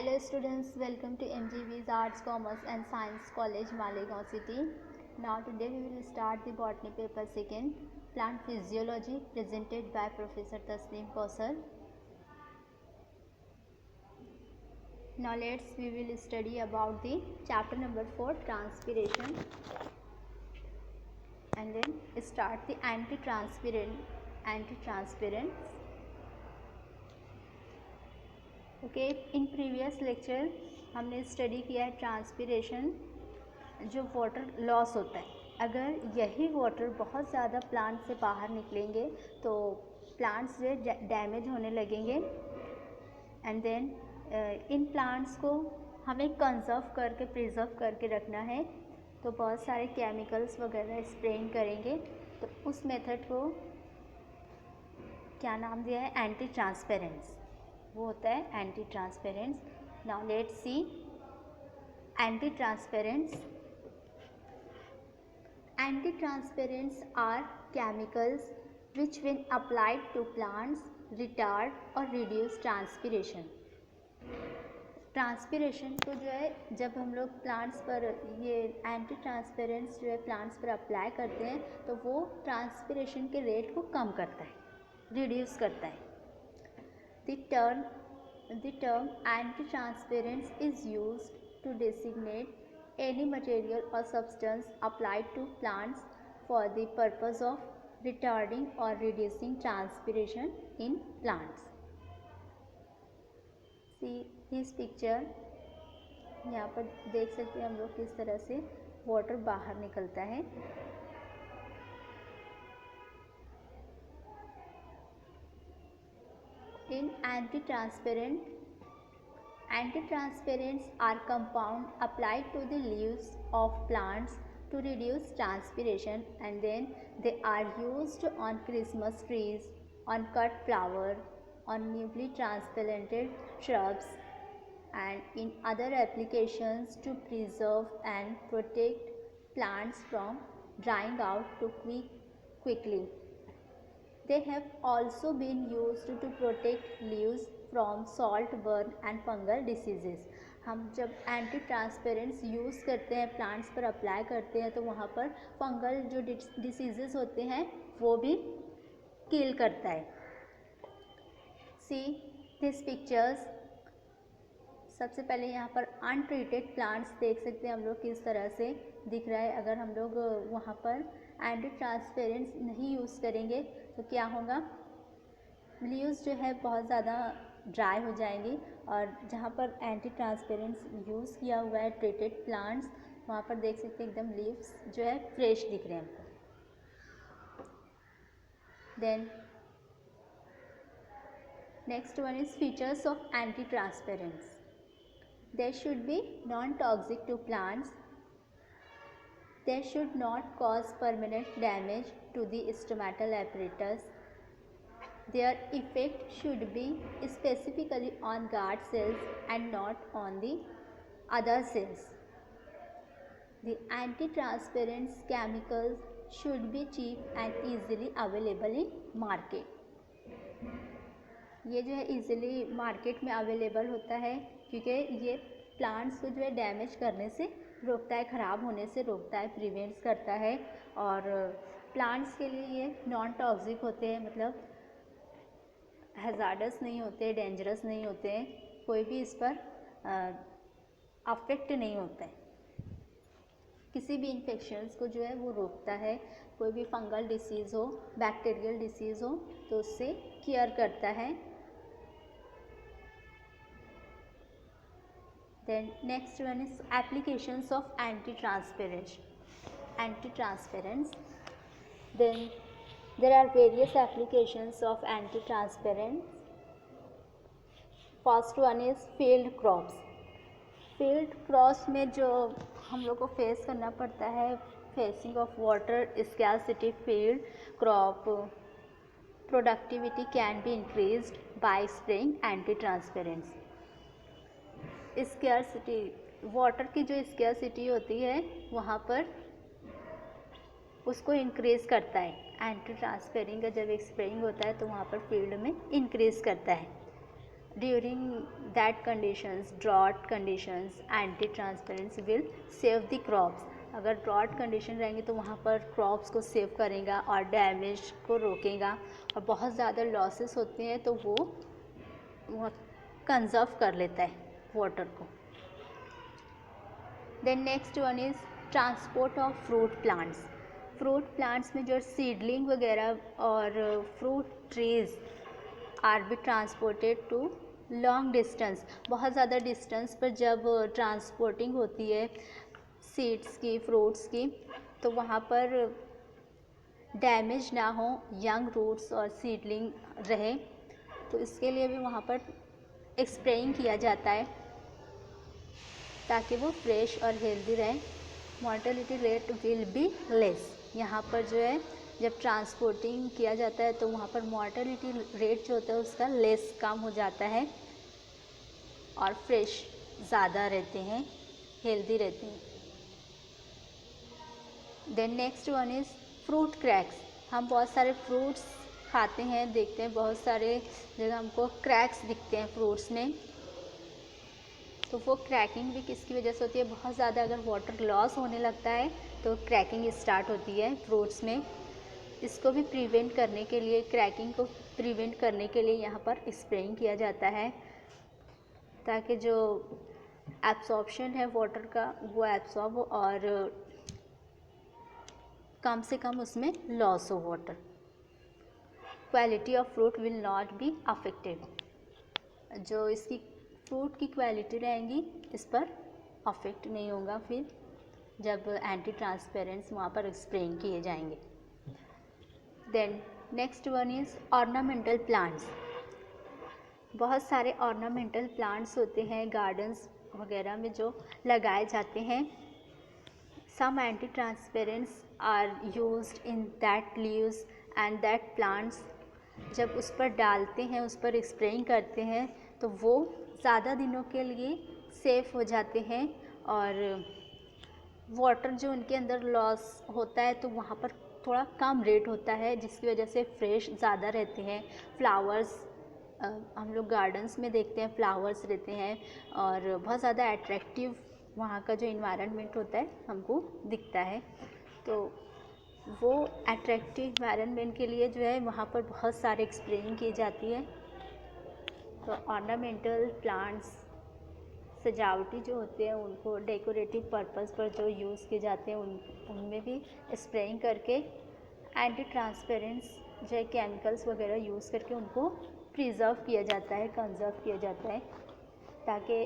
Hello students, welcome to MGB's Arts, Commerce and Science College, Malegaon City. Now today we will start the botany paper 2nd, Plant Physiology, presented by Professor Tasneem Kausar. Now we will study about the chapter number 4, transpiration, and then start the antitransparents. Okay, in previous lecture हमने study किया है transpiration, जो water loss होता है। अगर यही water बहुत ज़्यादा प्लांट से बाहर निकलेंगे तो प्लांट्स जो डैमेज होने लगेंगे। एंड देन इन प्लांट्स को हमें कंजर्व करके प्रिजर्व करके रखना है, तो बहुत सारे केमिकल्स वगैरह स्प्रेइंग करेंगे। तो उस मेथड को क्या नाम दिया है? Anti transpirants. वो होता है anti transpirants. Now let's see anti transpirants. Anti transpirants are chemicals which when applied to plants retard और रिड्यूस ट्रांसपिरेशन। ट्रांसपिरेशन को जो है जब हम लोग प्लांट्स पर ये एंटी ट्रांसपेरेंट्स जो है प्लांट्स पर अप्लाई करते हैं तो वो ट्रांसपिरेशन के रेट को कम करता है, रिड्यूस करता है। The term anti-transparents is used to designate any material or substance applied to plants for the purpose of retarding or reducing transpiration in plants. See this picture, यहाँ पर देख सकते हैं हम लोग किस तरह से वाटर बाहर निकलता है। In antitransparents are compound applied to the leaves of plants to reduce transpiration, and then they are used on Christmas trees, on cut flower, on newly transplanted shrubs, and in other applications to preserve and protect plants from drying out too quickly. They have also been used to protect leaves from salt burn and fungal diseases. हम जब anti ट्रांसपेरेंट्स use करते हैं, plants पर apply करते हैं, तो वहाँ पर फंगल जो डिसीजेस होते हैं वो भी किल करता है। See this pictures. सबसे पहले यहाँ पर अनट्रीटेड प्लांट्स देख सकते हैं हम लोग किस तरह से दिख रहा है। अगर हम लोग वहाँ पर एंटी ट्रांसपेरेंट्स नहीं यूज़ करेंगे तो क्या होगा? लीव्स जो है बहुत ज़्यादा ड्राई हो जाएंगी, और जहाँ पर एंटी ट्रांसपेरेंट्स यूज़ किया हुआ है ट्रीटेड प्लांट्स, वहाँ पर देख सकते हैं एकदम लीव्स जो है फ्रेश दिख रहे हैं हमको। Then next one is features of anti transpirants. They should be non toxic to plants. They should not cause permanent damage to the stomatal apparatus. Their effect should be specifically on guard cells and not on the other cells. The anti-transparent chemicals should be cheap and easily available in market. ये जो है easily market में available होता है क्योंकि ये plants को जो है डैमेज करने से रोकता है, ख़राब होने से रोकता है, प्रिवेंट्स करता है। और प्लांट्स के लिए ये नॉन टॉक्सिक होते हैं, मतलब हैज़ार्डस नहीं होते, डेंजरस नहीं होते हैं, कोई भी इस पर अफेक्ट नहीं होता है। किसी भी इन्फेक्शंस को जो है वो रोकता है। कोई भी फंगल डिसीज़ हो, बैक्टीरियल डिसीज़ हो तो उससे क्योर करता है। Then next one is applications of anti-transparents. Then there are various applications of anti-transparents. First one is field crops. Field crops में जो हम लोग को फेस करना पड़ता है, facing of water scarcity field crop productivity can be increased by spraying anti-transparents. Scarcity, water की जो स्कैर्सिटी होती है वहाँ पर उसको इंक्रीज़ करता है। एंटी ट्रांसपेरेंट का जब एक स्प्रेइंग होता है तो वहाँ पर फील्ड में इंक्रीज़ करता है। During that conditions, drought conditions, anti-transparency will save the crops. अगर ड्रॉट कंडीशन रहेंगे तो वहाँ पर क्रॉप्स को सेव करेगा और डैमेज को रोकेगा, और बहुत ज़्यादा लॉसेस होते हैं तो वो कंजर्व कर लेता है वाटर को. Then next one is transport of fruit plants. Fruit plants में जो सीडलिंग वगैरह और fruit trees are be transported to long distance. बहुत ज़्यादा डिस्टेंस पर जब ट्रांसपोर्टिंग होती है सीड्स की, फ्रूट्स की, तो वहाँ पर डैमेज ना हो, यंग रूट्स और सीडलिंग रहे, तो इसके लिए भी वहाँ पर स्प्रेइंग किया जाता है ताकि वो फ्रेश और हेल्दी रहे. Mortality rate will be less. यहाँ पर जो है जब ट्रांसपोर्टिंग किया जाता है तो वहाँ पर मॉर्टेलिटी रेट जो होता है उसका लेस, कम हो जाता है, और फ्रेश ज़्यादा रहते हैं, हेल्दी रहते हैं. Then next one is fruit cracks. हम बहुत सारे फ्रूट्स खाते हैं, देखते हैं बहुत सारे जगह हमको क्रैक्स दिखते हैं फ्रूट्स में. तो वो क्रैकिंग भी किसकी वजह से होती है? बहुत ज़्यादा अगर वाटर लॉस होने लगता है तो क्रैकिंग स्टार्ट होती है फ्रूट्स में. इसको भी प्रिवेंट करने के लिए, क्रैकिंग को प्रिवेंट करने के लिए यहाँ पर स्प्रेइंग किया जाता है ताकि जो एब्सॉर्प्शन है वाटर का वो एब्सॉर्ब हो और कम से कम उसमें लॉस हो water. Quality of fruit will not be affected. जो इसकी फ्रूट की क्वालिटी रहेंगी इस पर अफेक्ट नहीं होगा फिर जब एंटी ट्रांसपेरेंट्स वहाँ पर स्प्रेइंग किए जाएंगे. Then next one is ornamental plants. बहुत सारे ऑर्नामेंटल प्लांट्स होते हैं गार्डन्स वगैरह में जो लगाए जाते हैं. Some anti transpirants are used in that leaves and that plants. जब उस पर डालते हैं, उस पर स्प्रेइंग करते हैं तो वो ज़्यादा दिनों के लिए सेफ़ हो जाते हैं और वाटर जो उनके अंदर लॉस होता है तो वहाँ पर थोड़ा कम रेट होता है, जिसकी वजह से फ्रेश ज़्यादा रहते हैं. फ्लावर्स हम लोग गार्डन्स में देखते हैं, फ्लावर्स रहते हैं और बहुत ज़्यादा अट्रैक्टिव वहाँ का जो इन्वायरमेंट होता है हमको दिखता है. तो वो अट्रैक्टिव इन्वायरमेंट के लिए जो है वहाँ पर बहुत सारे स्प्रेइंग की जाती है. तो ऑर्नामेंटल प्लांट्स सजावटी जो होते हैं उनको डेकोरेटिव पर्पस पर जो यूज़ किए जाते हैं उनमें भी स्प्रेइंग करके एंटी ट्रांसपेरेंट्स जो है केमिकल्स वगैरह यूज़ करके उनको प्रिजर्व किया जाता है, कंजर्व किया जाता है ताकि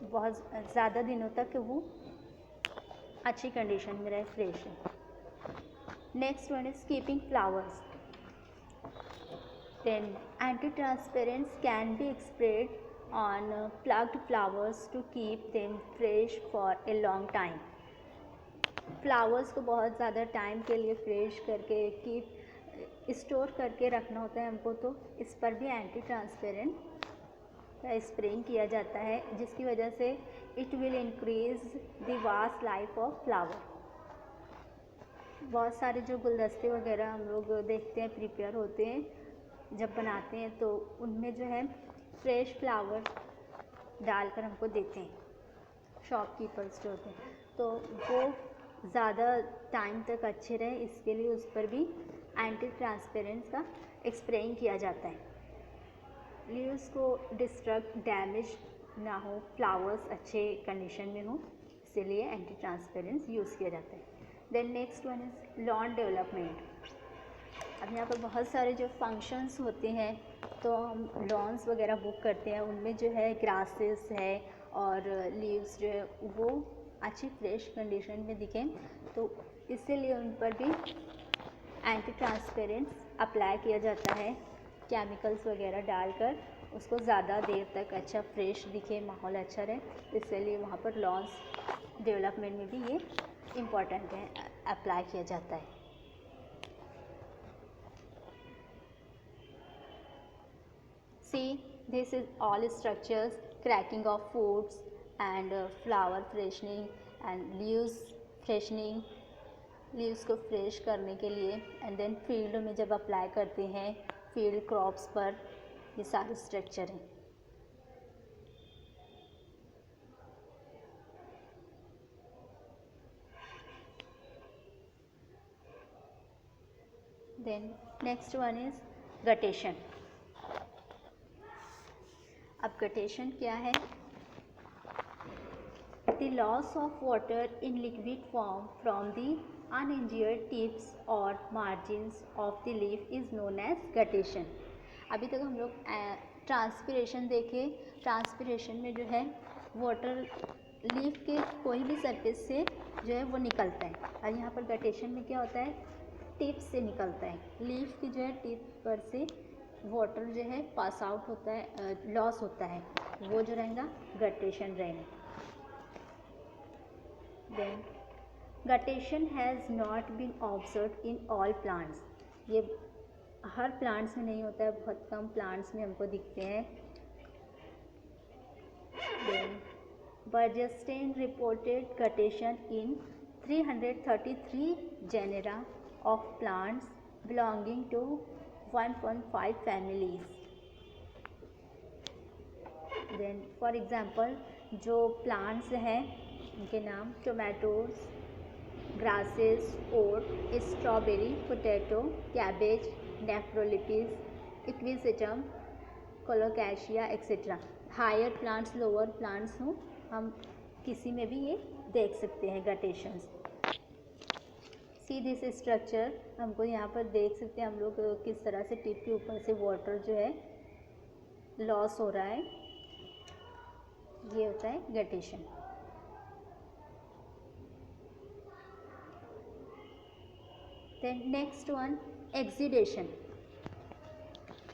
बहुत ज़्यादा दिनों तक वो अच्छी कंडीशन में रहे, फ्रेश है. Next one is keeping flowers. Then anti-transparents can be sprayed on plucked flowers to keep them fresh for a long time. Flowers को बहुत ज़्यादा टाइम के लिए फ्रेश करके कीप स्टोर करके रखना होता है हमको, तो इस पर भी एंटी ट्रांसपेरेंट का स्प्रेइंग किया जाता है जिसकी वजह से it will increase the vast life of flower. बहुत सारे जो गुलदस्ते वगैरह हम लोग देखते हैं प्रिपेयर होते हैं, जब बनाते हैं तो उनमें जो है फ्रेश फ्लावर डालकर हमको देते हैं शॉपकीपर्स जो होते हैं, तो वो ज़्यादा टाइम तक अच्छे रहे इसके लिए उस पर भी एंटी ट्रांसपेरेंट्स का स्प्रेइंग किया जाता है. लीव्स को डिस्ट्रक्ट, डैमेज ना हो, फ्लावर्स अच्छे कंडीशन में हो, इसीलिए एंटी ट्रांसपेरेंट्स यूज़ किया जाता है. Then next one is lawn development. अब यहाँ पर बहुत सारे जो फंक्शंस होते हैं तो हम लॉन्स वगैरह बुक करते हैं, उनमें जो है ग्रासेस है और लीव्स जो है वो अच्छी फ्रेश कंडीशन में दिखें, तो इसीलिए उन पर भी एंटी ट्रांसपेरेंट्स अप्लाई किया जाता है केमिकल्स वगैरह डालकर, उसको ज़्यादा देर तक अच्छा फ्रेश दिखे, माहौल अच्छा रहे, इसलिए वहाँ पर लॉन्स डेवलपमेंट में भी ये इम्पॉर्टेंट है, अप्लाई किया जाता है. See, this is all structures, cracking of fruits and flower freshening and leaves freshening, leaves को फ्रेश करने के लिए, एंड देन फील्ड में जब अप्लाई करते हैं फील्ड क्रॉप्स पर, ये सारे स्ट्रक्चर हैं. Then next one is guttation. अब guttation क्या है? The loss of water in liquid form from the uninjured tips or margins of the leaf is known as guttation. अभी तक हम लोग ट्रांसपिरेशन देखे. ट्रांसपिरेशन में जो है वाटर लीफ के कोई भी सरफेस से जो है वो निकलता है, और यहाँ पर गटेशन में क्या होता है, टिप से निकलता है. लीफ की जो है टिप पर से वाटर जो है पास आउट होता है, लॉस होता है, वो जो रहेगा गटेशन रहेगा. Then guttation has not been observe in all plants. ये हर प्लांट्स में नहीं होता है, बहुत कम प्लांट्स में हमको दिखते हैं. Then Burgessstein reported guttation in 333 genera of plants belonging to 1.5 families. Then for example, जो plants हैं उनके नाम tomatoes, grasses, oat, strawberry, potato, cabbage, nephrolepis, equisetum, colocasia etc. Higher plants, lower plants हों, हम किसी में भी ये देख सकते हैं गटेशंस. सी दिस स्ट्रक्चर, हमको यहाँ पर देख सकते हैं हम लोग किस तरह से टिप के ऊपर से वाटर जो है लॉस हो रहा है. ये होता है guttation. Then next one exudation.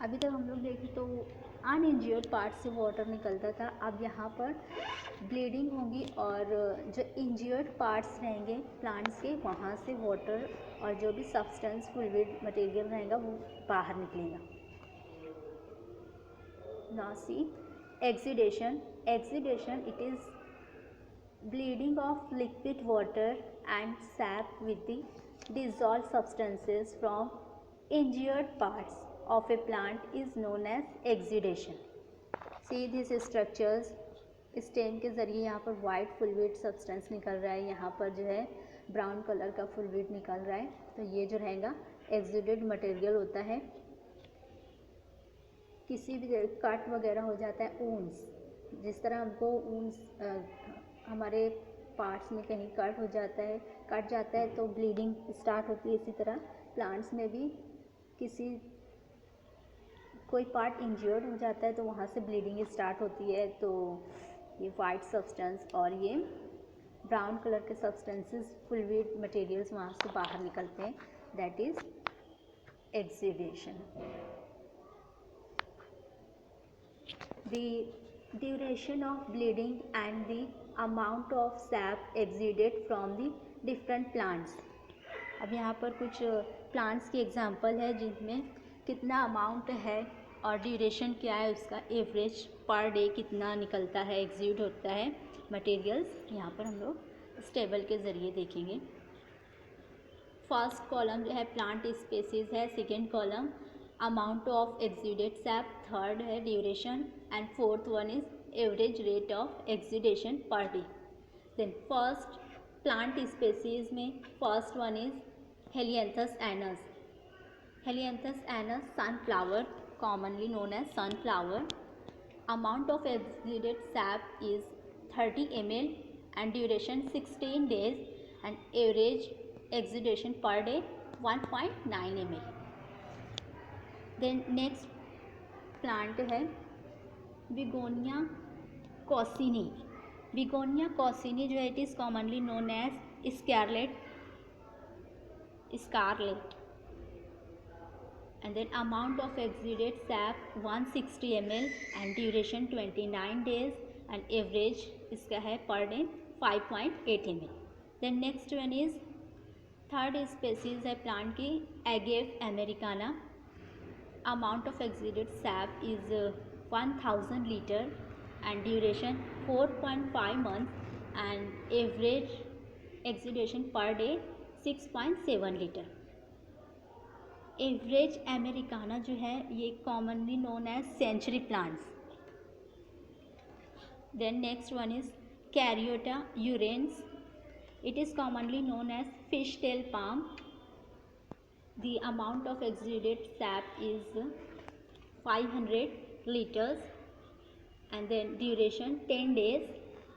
अभी तक हम लोग देखें तो अनइंजर्ड पार्ट से वाटर निकलता था. अब यहाँ पर ब्लीडिंग होगी और जो इंजर्ड पार्ट्स रहेंगे प्लांट्स के, वहाँ से वाटर और जो भी सब्सटेंस फ्लूइड मटेरियल रहेगा वो बाहर निकलेगा. Now see oxidation. Oxidation it is bleeding of liquid water and SAP with the dissolved substances from injured parts of a plant is known as exudation. See these structures. Stem के ज़रिए यहाँ पर white fluid substance निकल रहा है, यहाँ पर जो है ब्राउन कलर का फ्लूइड निकल रहा है, तो ये जो रहेगा एक्सुडेड मटेरियल होता है. किसी भी कट वगैरह हो जाता है, ऊन्स, जिस तरह हमको ऊन्स हमारे पार्ट्स में कहीं कट हो जाता है, कट जाता है तो ब्लीडिंग स्टार्ट होती है, इसी तरह प्लांट्स में भी किसी कोई पार्ट इंजर्ड हो जाता है तो वहाँ से ब्लीडिंग स्टार्ट होती है. तो ये वाइट सब्सटेंस और ये ब्राउन कलर के सब्सटेंसेस फ्लूइड मटेरियल्स वहाँ से बाहर निकलते हैं, that is oxidation. The duration of bleeding and the amount of SAP exceeded from the different plants. अब यहाँ पर कुछ प्लांट्स की एग्जांपल है जिनमें कितना अमाउंट है और ड्यूरेशन क्या है, उसका एवरेज पर डे कितना निकलता है, एग्जीड होता है मटेरियल्स, यहाँ पर हम लोग स्टेबल के ज़रिए देखेंगे. फर्स्ट कॉलम जो है प्लांट स्पेसीज है, second column amount of exuded sap, third है duration and fourth one is average rate of exudation per day. Then first plant species में first one is Helianthus annuus. Helianthus anus sunflower, commonly known as sunflower. Amount of exuded sap is 30 ml and duration 16 days and average exudation per day 1.9 ml. Then next plant है Begonia coccinea. Begonia coccinea जो है it is commonly known as scarlet. And then amount of exuded sap 160 ml and duration 29 days and average इसका है per day 5.8 ml. Then next one is third species है plant की Agave americana. Amount of exuded sap is 1000 liter and duration 4.5 months and average exudation per day 6.7 liter. एवरेज americana जो है ये commonly known as century plants. Then next one is Caryota urens. It is commonly known as fish tail palm. The amount of exuded sap is 500 liters, and then duration 10 days,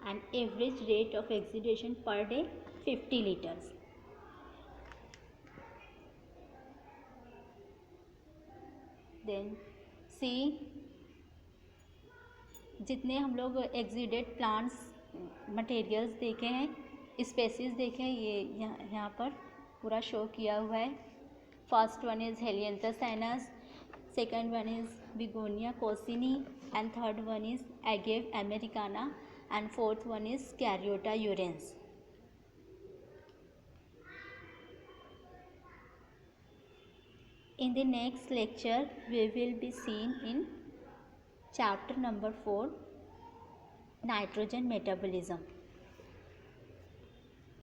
and average rate of exudation per day 50 liters. Then see, जितने हम लोग exceeded plants materials देखे हैं, species देखे हैं, ये यहाँ पर पूरा शो किया हुआ है. फर्स्ट वन इज़ हेलियंथस साइनस, second one is Begonia coccinea, and third one is agave americana, and fourth one is Caryota urens. In the next lecture, we will be seen in chapter number 4, nitrogen metabolism.